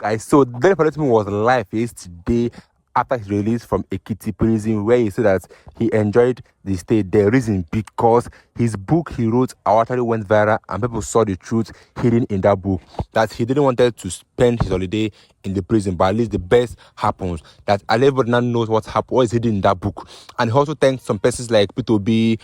Guys, so Dele Farotimi was live yesterday after his release from Ekiti prison, where he said that he enjoyed the stay. The reason because his book he wrote actually went viral, and people saw the truth hidden in that book. That he didn't want to spend his holiday in the prison, but at least the best happens. That everybody now knows what is hidden in that book. And he also thanked some persons like P2B,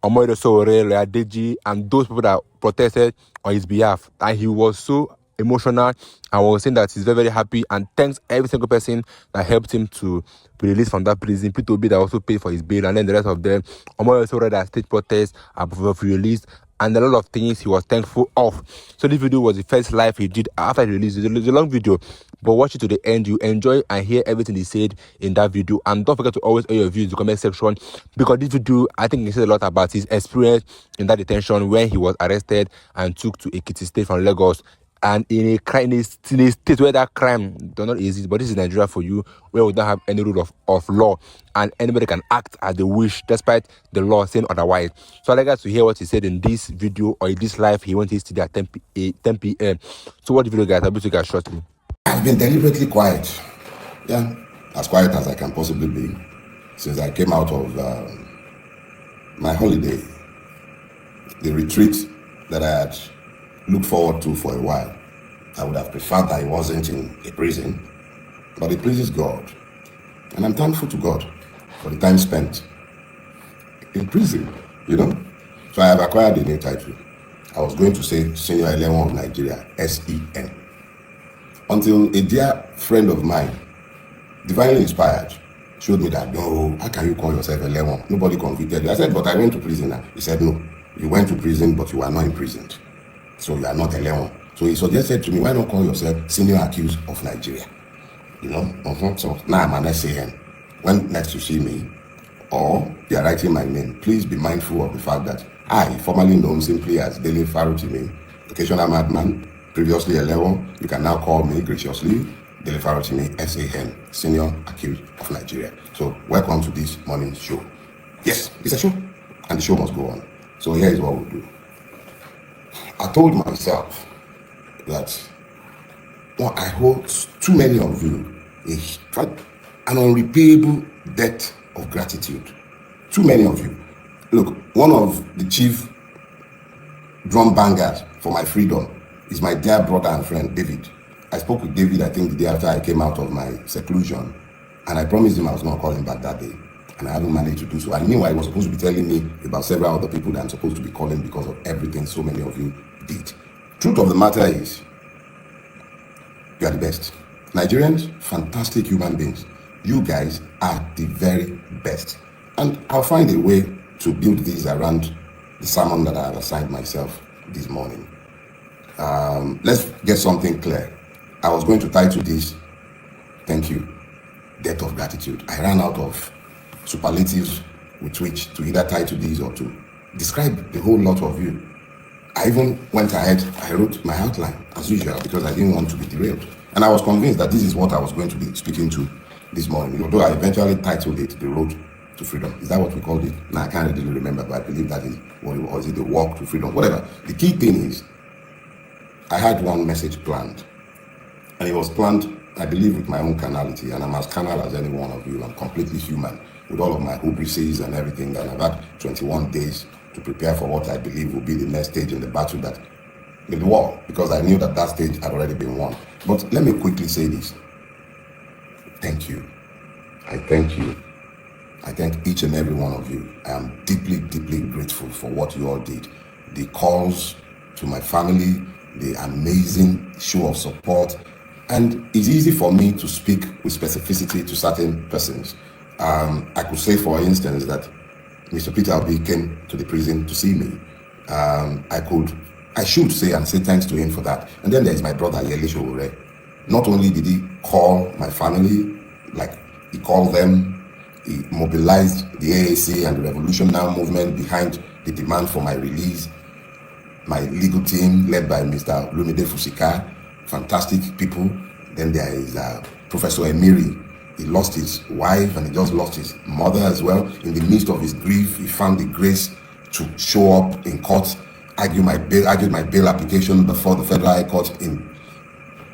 Omoido Sowore, Deji, and those people that protested on his behalf. And he was so emotional and was saying that he's very, very happy and thanks every single person that helped him to be released from that prison. P2B that also paid for his bail, and then the rest of them. Omoido Sowore that state protests are released, and a lot of things he was thankful of. So this video was the first live he did after he released it. It's a long video, but watch it to the end. You enjoy and hear everything he said in that video. And don't forget to always air your views in the comment section, because this video, I think, he said a lot about his experience in that detention when he was arrested and took to Ekiti State from Lagos. And in a state where that crime does not exist, but this is Nigeria for you, where we don't have any rule of law, and anybody can act as they wish despite the law saying otherwise. So I'd like us to hear what he said in this video, or in this live he went yesterday at 10 p.m. So watch the video, guys. I'll be to you guys shortly. I've been deliberately quiet. Yeah, as quiet as I can possibly be since I came out of my holiday, the retreat that I had looked forward to for a while. I would have preferred that I wasn't in a prison, but it pleases God. And I'm thankful to God for the time spent in prison, you know. So I have acquired a new title. I was going to say Senior Eleven of Nigeria, SEN. Until a dear friend of mine, divinely inspired, showed me that, no, how can you call yourself 11? Nobody convicted you. I said, but I went to prison now. He said, no, you went to prison, but you are not imprisoned. So you are not 11. So he suggested to me, why not call yourself Senior Accused of Nigeria? You know, so now I'm an SAN. When next you see me, or you are writing my name, please be mindful of the fact that I, formerly known simply as Dele Farotimi, occasional madman, previously 11, you can now call me graciously Dele Farotimi, SAN, Senior Accused of Nigeria. So welcome to this morning's show. Yes, it's a show, and the show must go on. So here is what we'll do. I told myself that I hold too many of you an unrepayable debt of gratitude. Too many of you. Look, one of the chief drum bangers for my freedom is my dear brother and friend, David. I spoke with David, I think, the day after I came out of my seclusion, and I promised him I was not calling back that day, and I haven't managed to do so. And meanwhile, he was supposed to be telling me about several other people that I'm supposed to be calling because of everything so many of you did. Truth of the matter is, you are the best. Nigerians, fantastic human beings. You guys are the very best. And I'll find a way to build this around the sermon that I have assigned myself this morning. Let's get something clear. I was going to title this, thank you, debt of gratitude. I ran out of superlatives with which to either title this or to describe the whole lot of you. I even went ahead, I wrote my outline as usual because I didn't want to be derailed. And I was convinced that this is what I was going to be speaking to this morning, although I eventually titled it The Road to Freedom. Is that what we called it? Now I can't really remember, but I believe that is what it was. It the Walk to Freedom, whatever. The key thing is, I had one message planned, and it was planned, I believe, with my own carnality, and I'm as carnal as any one of you. I'm completely human with all of my hybrises and everything, and I've had 21 days to prepare for what I believe will be the next stage in the battle that in the war, because I knew that that stage had already been won. But let me quickly say this. Thank you. I thank you. I thank each and every one of you. I am deeply, deeply grateful for what you all did. The calls to my family, the amazing show of support, and it's easy for me to speak with specificity to certain persons. I could say, for instance, that Mr. Peter Obi came to the prison to see me. I should say and say thanks to him for that. And then there's my brother Yele Sowore. Not only did he call my family, like he called them, he mobilized the AAC and the Revolution Now movement behind the demand for my release. My legal team, led by Mr. Lumide Fusika, fantastic people. Then there is Professor Emiri. He lost his wife and he just lost his mother as well. In the midst of his grief, he found the grace to show up in court, argued my bail application before the Federal High Court in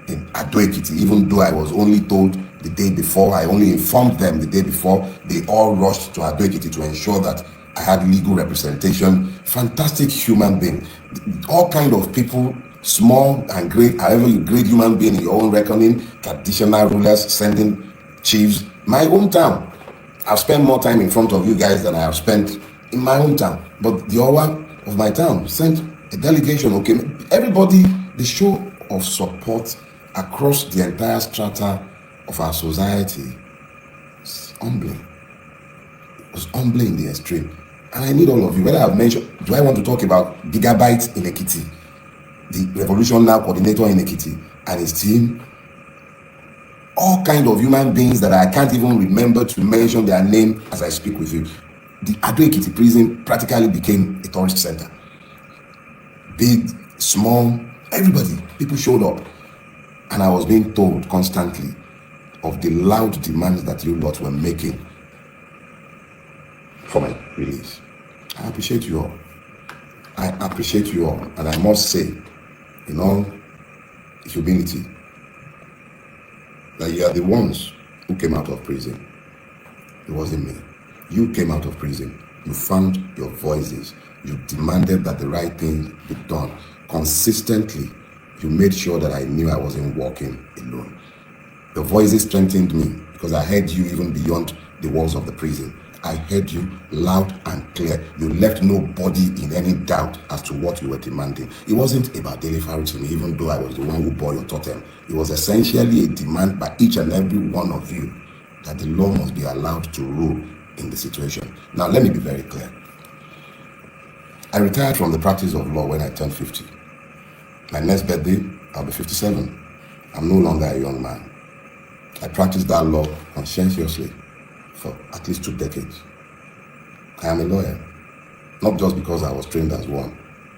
in Ado Ekiti, even though I was only told the day before. I only informed them the day before. They all rushed to Ado Ekiti to ensure that I had legal representation. Fantastic human being. All kind of people, small and great, however you grade human being in your own reckoning, traditional rulers, sending chiefs. My hometown, I've spent more time in front of you guys than I have spent in my hometown. But the Owa of my town sent a delegation. Okay, everybody, the show of support across the entire strata of our society is humbling. It was humbling in the extreme. And I need all of you, whether I've mentioned, do I want to talk about Gigabyte in Ekiti, the Revolution Now coordinator in Ekiti, and his team, all kind of human beings that I can't even remember to mention their name as I speak with you. The Ado Ekiti prison practically became a tourist center. Big, small, everybody, people showed up. And I was being told constantly of the loud demands that you lot were making for my release. I appreciate you all. I appreciate you all. And I must say, in all humility, that you are the ones who came out of prison. It wasn't me. You came out of prison. You found your voices. You demanded that the right thing be done. Consistently, you made sure that I knew I wasn't walking alone. Your voices strengthened me because I heard you even beyond the walls of the prison. I heard you loud and clear. You left nobody in any doubt as to what you were demanding. It wasn't about Dele Farotimi, even though I was the one who bore your totem. It was essentially a demand by each and every one of you that the law must be allowed to rule in the situation. Now, let me be very clear. I retired from the practice of law when I turned 50. My next birthday, I'll be 57. I'm no longer a young man. I practiced that law conscientiously for at least 2 decades. I am a lawyer, not just because I was trained as one,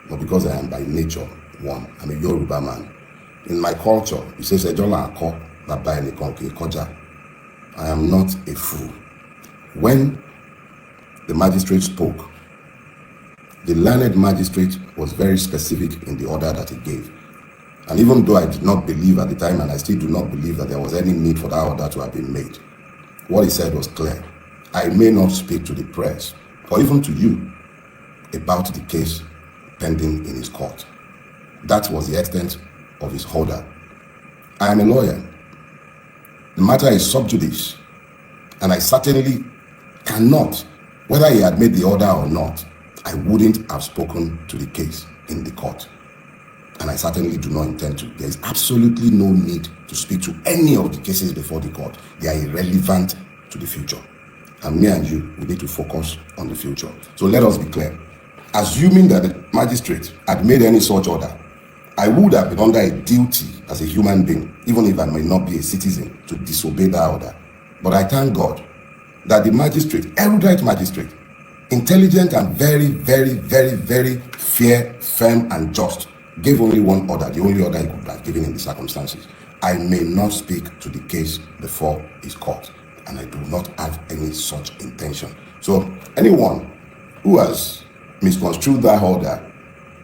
but because I am by nature one. I'm a Yoruba man. In my culture, it says, I am not a fool. When the magistrate spoke, the learned magistrate was very specific in the order that he gave. And even though I did not believe at the time, and I still do not believe that there was any need for that order to have been made, what he said was clear. I may not speak to the press, or even to you, about the case pending in his court. That was the extent of his order. I am a lawyer. The matter is sub judice, and I certainly cannot, whether he had made the order or not, I wouldn't have spoken to the case in the court. And I certainly do not intend to. There is absolutely no need to speak to any of the cases before the court. They are irrelevant to the future. And me and you, we need to focus on the future. So let us be clear. Assuming that the magistrate had made any such order, I would have been under a duty as a human being, even if I may not be a citizen, to disobey that order. But I thank God that the magistrate, erudite magistrate, intelligent and very, very, very, very fair, firm and just, gave only one order, the only order he could have given in the circumstances. I may not speak to the case before his court, and I do not have any such intention. So anyone who has misconstrued that order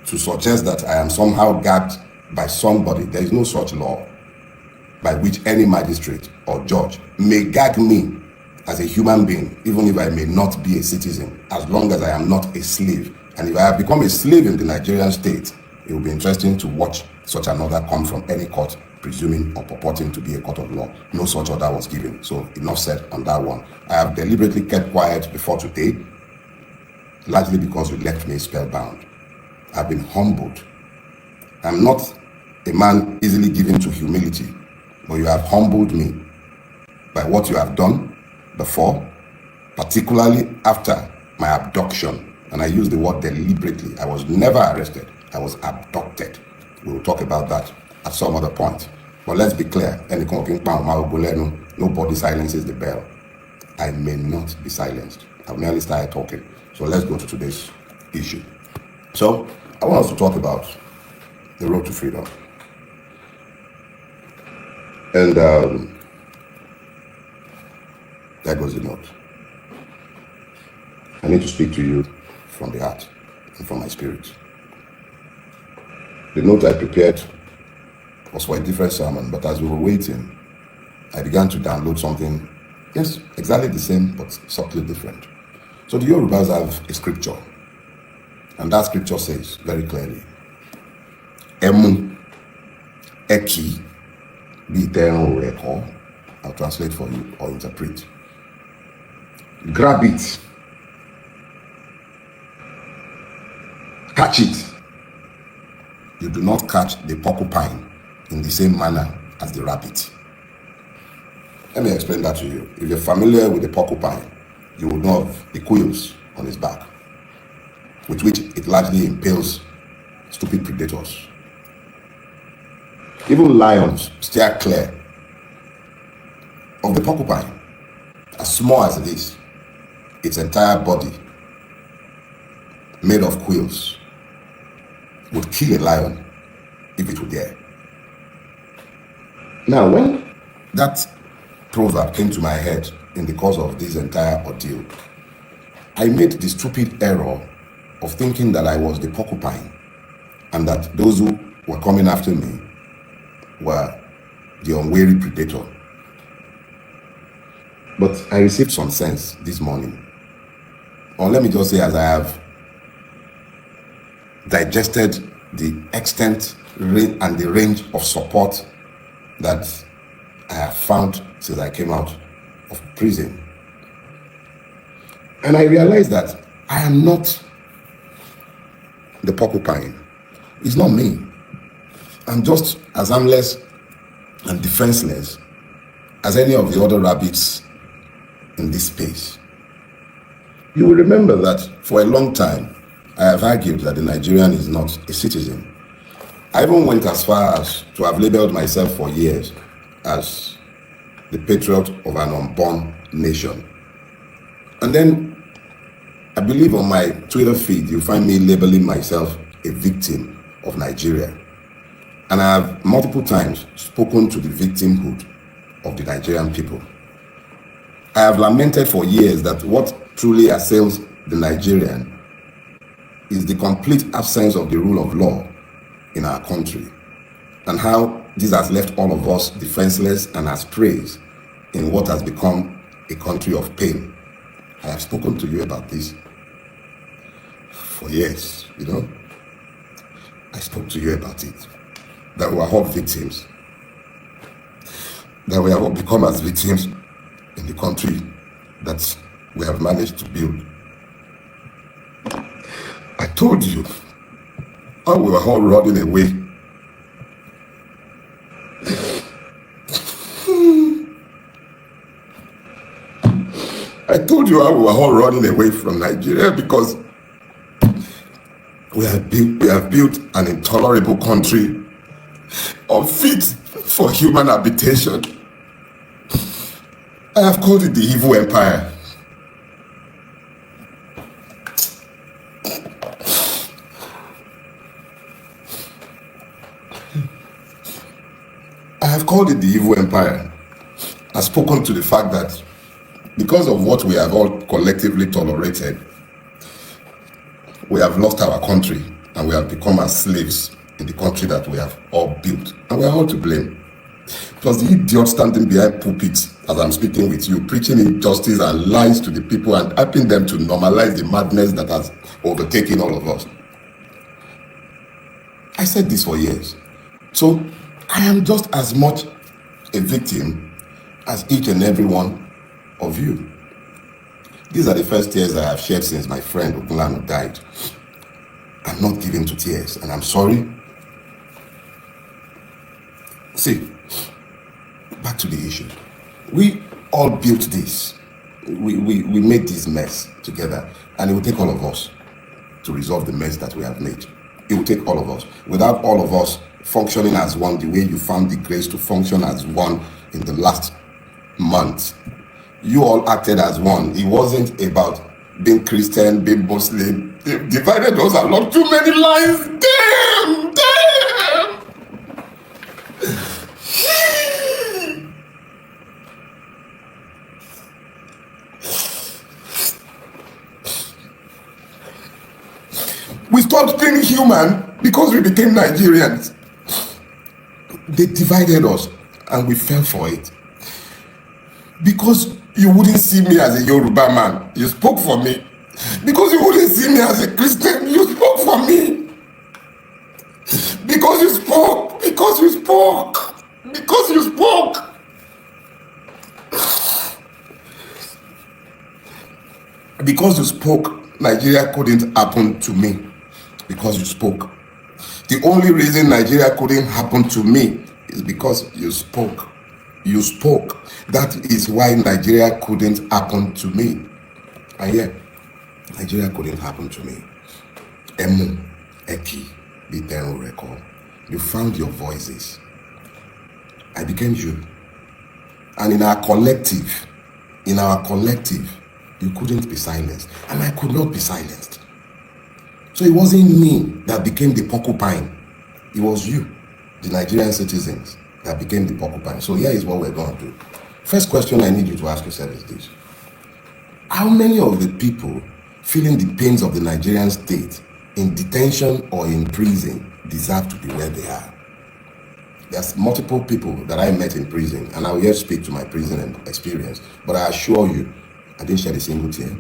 to suggest that I am somehow gagged by somebody, there is no such law by which any magistrate or judge may gag me as a human being, even if I may not be a citizen, as long as I am not a slave. And if I have become a slave in the Nigerian state, it will be interesting to watch such an order come from any court, presuming or purporting to be a court of law. No such order was given. So enough said on that one. I have deliberately kept quiet before today, largely because you left me spellbound. I've been humbled. I'm not a man easily given to humility, but you have humbled me by what you have done before, particularly after my abduction. And I use the word deliberately. I was never arrested. I was abducted. We will talk about that at some other point. But let's be clear. Nobody silences the bell. I may not be silenced. I've merely started talking. So let's go to today's issue. So I want us to talk about the road to freedom. And there goes the note. I need to speak to you from the heart and from my spirit. The note I prepared was for a different sermon, but as we were waiting, I began to download something, yes, exactly the same, but subtly different. So the Yorubas have a scripture, and that scripture says very clearly, Emu, Eki, Biten Reko. I'll translate for you or interpret. Grab it, catch it. You do not catch the porcupine in the same manner as the rabbit. Let me explain that to you. If you're familiar with the porcupine, you will know of the quills on its back, with which it largely impales stupid predators. Even lions steer clear of the porcupine. As small as it is, its entire body made of quills would kill a lion if it would dare. Now, when that proverb came to my head in the course of this entire ordeal, I made the stupid error of thinking that I was the porcupine and that those who were coming after me were the unwary predator. But I received some sense this morning. Or let me just say, as I have digested the extent and the range of support that I have found since I came out of prison. And I realized that I am not the porcupine. It's not me. I'm just as harmless and defenseless as any of the other rabbits in this space. You will remember that for a long time, I have argued that the Nigerian is not a citizen. I even went as far as to have labeled myself for years as the patriot of an unborn nation. And then I believe on my Twitter feed, you find me labeling myself a victim of Nigeria. And I have multiple times spoken to the victimhood of the Nigerian people. I have lamented for years that what truly assails the Nigerian is the complete absence of the rule of law in our country, and how this has left all of us defenseless and as praise in what has become a country of pain. I have spoken to you about this for years, I spoke to you about it, that we are all victims, that we have all become as victims in the country that we have managed to build. I told you how we were all running away. I told you how we were all running away from Nigeria because we have built an intolerable country unfit for human habitation. I have called it the evil empire. I have called it the evil empire. I've spoken to the fact that because of what we have all collectively tolerated, we have lost our country and we have become as slaves in the country that we have all built. And we are all to blame. Plus the idiot standing behind pulpits as I'm speaking with you, preaching injustice and lies to the people and helping them to normalize the madness that has overtaken all of us. I said this for years. So I am just as much a victim as each and every one of you. These are the first tears I have shed since my friend Ogunlanu died. I'm not given to tears, and I'm sorry. See, back to the issue. We all built this. We made this mess together, and it will take all of us to resolve the mess that we have made. It will take all of us. Without all of us functioning as one, the way you found the grace to function as one in the last month, you all acted as one. It wasn't about being Christian, being Muslim. They divided us along too many lines. Damn! We stopped being human because we became Nigerians. They divided us and we fell for it. Because you wouldn't see me as a Yoruba man, you spoke for me. Because you wouldn't see me as a Christian, you spoke for me. Because you spoke, because you spoke, because you spoke. Because you spoke, Nigeria couldn't happen to me. Because you spoke. The only reason Nigeria couldn't happen to me is because you spoke. You spoke. That is why Nigeria couldn't happen to me. And yet, Nigeria couldn't happen to me. Emu, Eki, Bitenru Reko. You found your voices. I became you. And in our collective, you couldn't be silenced. And I could not be silenced. So it wasn't me that became the porcupine. It was you, the Nigerian citizens, that became the porcupine. So here is what we're going to do. First question I need you to ask yourself is this. How many of the people feeling the pains of the Nigerian state in detention or in prison deserve to be where they are? There's multiple people that I met in prison, and I will yet speak to my prison experience. But I assure you, I didn't shed a single tear.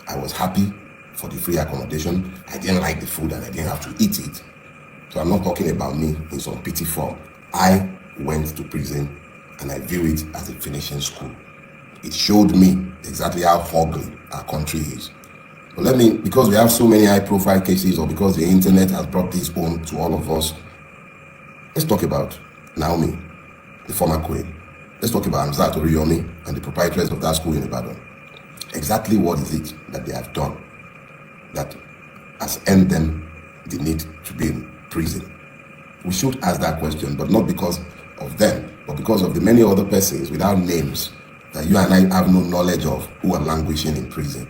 I was happy for the free accommodation. I didn't like the food and I didn't have to eat it. So I'm not talking about me in some pity form. I went to prison and I view it as a finishing school. It showed me exactly how ugly our country is. But because we have so many high profile cases, or because the internet has brought this home to all of us, let's talk about Naomi, the former queen. Let's talk about Hamzat Oriyomi and the proprietors of that school in Ibadan. Exactly what is it that they have done that has earned them the need to be in prison? We should ask that question, but not because of them, but because of the many other persons without names that you and I have no knowledge of who are languishing in prison.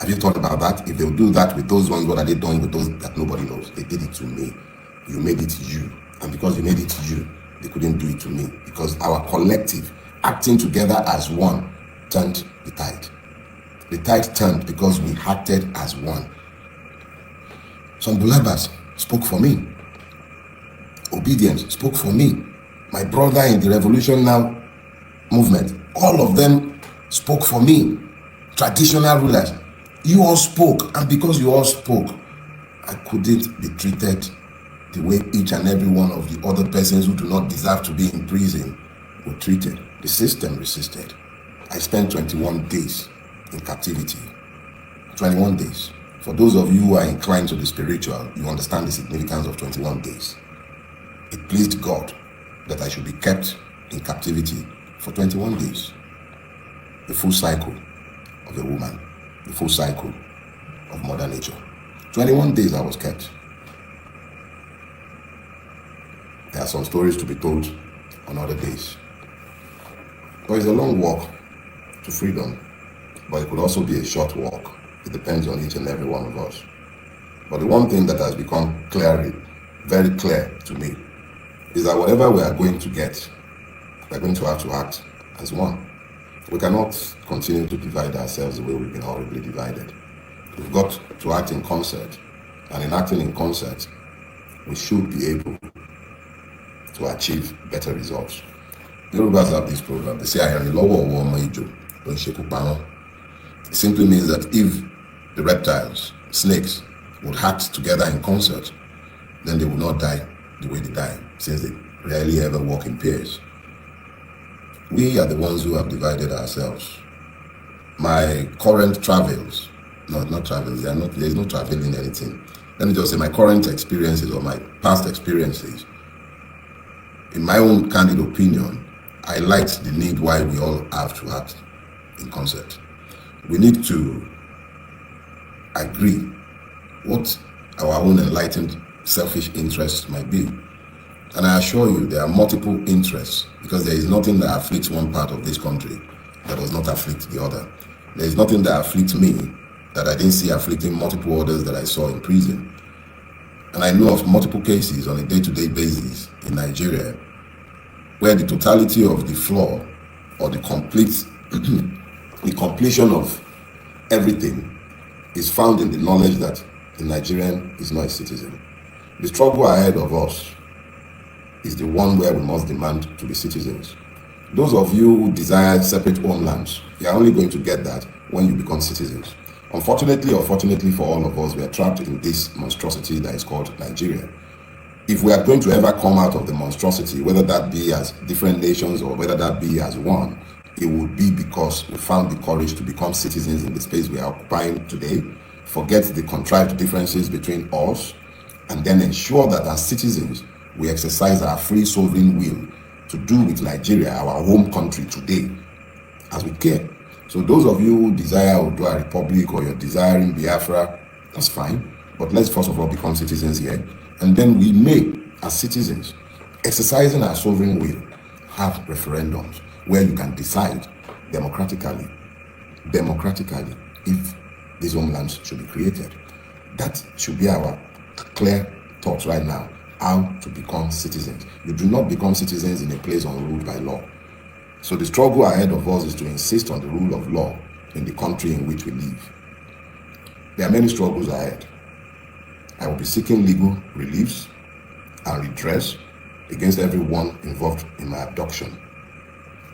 Have you thought about that? If they'll do that with those ones, what are they doing with those that nobody knows? They did it to me. You made it you. And because you made it you, they couldn't do it to me. Because our collective, acting together as one, turned the tide. The tide turned because we acted as one. Some Bulabas spoke for me. Obedience spoke for me. My brother in the Revolution Now movement, all of them spoke for me. Traditional rulers, you all spoke, and because you all spoke, I couldn't be treated the way each and every one of the other persons who do not deserve to be in prison were treated. The system resisted. I spent 21 days in captivity. 21 days. For those of you who are inclined to the spiritual, you understand the significance of 21 days. It pleased God that I should be kept in captivity for 21 days. The full cycle of a woman, the full cycle of Mother Nature. 21 days I was kept. There are some stories to be told on other days. But it's a long walk to freedom, but it could also be a short walk. It depends on each and every one of us. But the one thing that has become very clear to me, is that whatever we are going to get, we're going to have to act as one. We cannot continue to divide ourselves the way we've been horribly divided. We've got to act in concert, and in acting in concert, we should be able to achieve better results. Yorubas have this program. They say, it simply means that if the reptiles, snakes, would act together in concert, then they would not die the way they die, since they rarely ever walk in pairs. We are the ones who have divided ourselves. My current travels, not travels, there's no traveling anything. Let me just say my current experiences or my past experiences, in my own candid opinion, highlight the need why we all have to act in concert. We need to agree what our own enlightened selfish interests might be. And I assure you, there are multiple interests, because there is nothing that afflicts one part of this country that does not afflict the other. There is nothing that afflicts me that I didn't see afflicting multiple others that I saw in prison. And I know of multiple cases on a day-to-day basis in Nigeria where the totality of the flaw or the the completion of everything is found in the knowledge that the Nigerian is not a citizen. The struggle ahead of us is the one where we must demand to be citizens. Those of you who desire separate homelands, you are only going to get that when you become citizens. Unfortunately or fortunately for all of us, we are trapped in this monstrosity that is called Nigeria. If we are going to ever come out of the monstrosity, whether that be as different nations or whether that be as one, it would be because we found the courage to become citizens in the space we are occupying today, forget the contrived differences between us, and then ensure that as citizens, we exercise our free sovereign will to do with Nigeria, our home country today, as we care. So those of you who desire Odua Republic or you're desiring Biafra, that's fine. But let's first of all become citizens here. And then we may, as citizens, exercising our sovereign will, have referendums where you can decide democratically, if these homelands should be created. That should be our clear thoughts right now, how to become citizens. You do not become citizens in a place unruled by law. So the struggle ahead of us is to insist on the rule of law in the country in which we live. There are many struggles ahead. I will be seeking legal reliefs and redress against everyone involved in my abduction.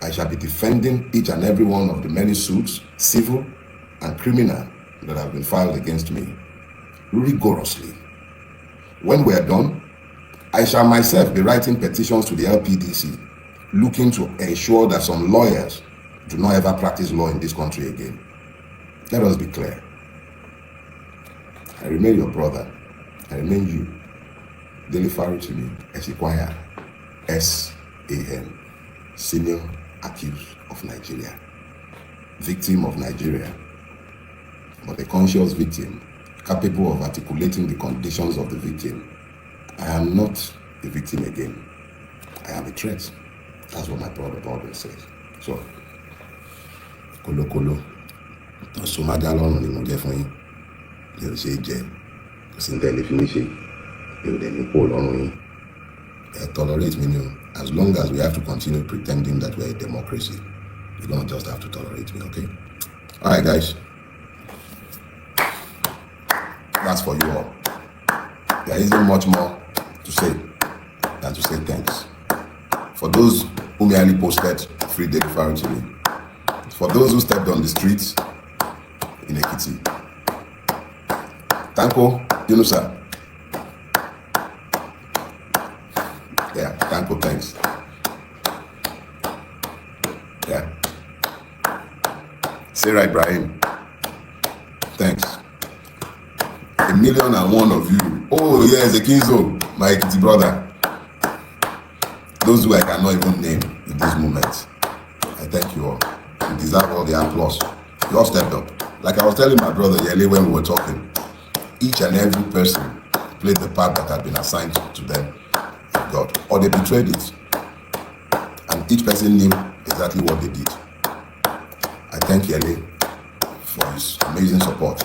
I shall be defending each and every one of the many suits, civil and criminal, that have been filed against me rigorously. When we are done, I shall myself be writing petitions to the LPDC, looking to ensure that some lawyers do not ever practice law in this country again. Let us be clear. I remain your brother. I remain you, Dele Farotimi, Esquire, SAN, Senior Accused of Nigeria, victim of Nigeria, but a conscious victim, capable of articulating the conditions of the victim. I am not a victim again. I am a threat. That's what my brother Baldwin says. So, kolo, so my dalon ni mo jẹ fún yín. You say jẹ, kò sí ntẹ̀lé fi mí ṣe. You dẹ̀ ní kó lọ́rùn yín. Tolerate me, no. As long as we have to continue pretending that we're a democracy, you don't just have to tolerate me, okay? All right, guys. That's for you all. There isn't much more to say than to say thanks. For those who merely posted free Dele Farotimi, for those who stepped on the streets in Ekiti, Tanko, Yunusa. Yeah, Tanko, thanks. Yeah. Sarah Ibrahim, thanks. 1,000,001 of you. Oh, yes, the Kinzo, my Ekiti brother. Those who I cannot even name in this moment. I thank you all. You deserve all the applause. You all stepped up. Like I was telling my brother Yele when we were talking, each and every person played the part that had been assigned to them by God, or they betrayed it. And each person knew exactly what they did. I thank Yele for his amazing support.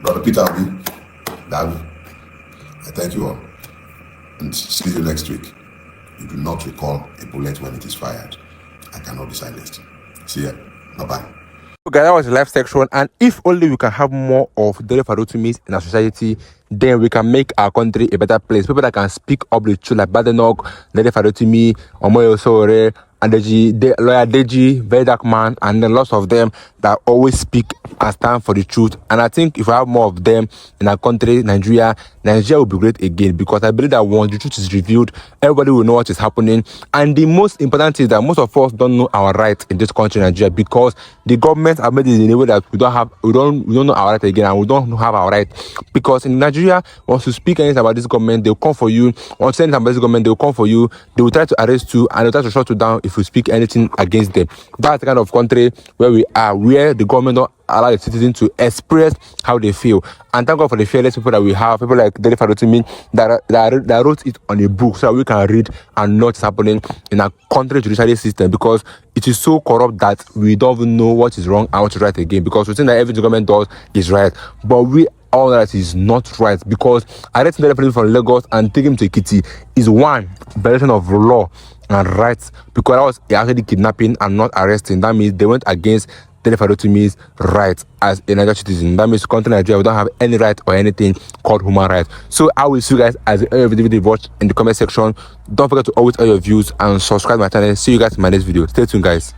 Brother Peter Obi, Davi, I thank you all. And see you next week. You do not recall a bullet when it is fired. I cannot be silenced. See ya. Bye-bye. Okay, that was the live section, and if only we can have more of Dele Farotimis in our society, then we can make our country a better place. People that can speak up the truth, like Badenoch, Dele Farotimi, Omoyo Sore, and Lawyer Deji, very dark man, and then lots of them that always speak and stand for the truth. And I think if we have more of them in our country, Nigeria will be great again, because I believe that once the truth is revealed, everybody will know what is happening. And the most important thing is that most of us don't know our rights in this country, Nigeria, because the government have made it in a way that we don't know our right again, and we don't have our right. Because in Nigeria, once you speak anything about this government, they'll come for you. Once you say anything about this government, they'll come for you. They will try to arrest you, and they'll try to shut you down if you speak anything against them. That's the kind of country where we are, where the government don't allow the citizens to express how they feel. And thank God for the fearless people that we have, people like Dele Farotimi that wrote it on a book so that we can read and know what's happening in our country judiciary system, because it is so corrupt that we don't even know what is wrong and what is right again, because we think that everything the government does is right, but we all that is not right, because arresting Dele Farotimi from Lagos and taking him to Ekiti is one violation of law and rights, because that was actually kidnapping and not arresting. That means they went against Dele Farotimi's rights as a Nigerian citizen. That means country Nigeria, we don't have any right or anything called human rights. So I will see you guys as every video you watch in the comment section. Don't forget to always add your views and subscribe to my channel. See you guys in my next video. Stay tuned, guys.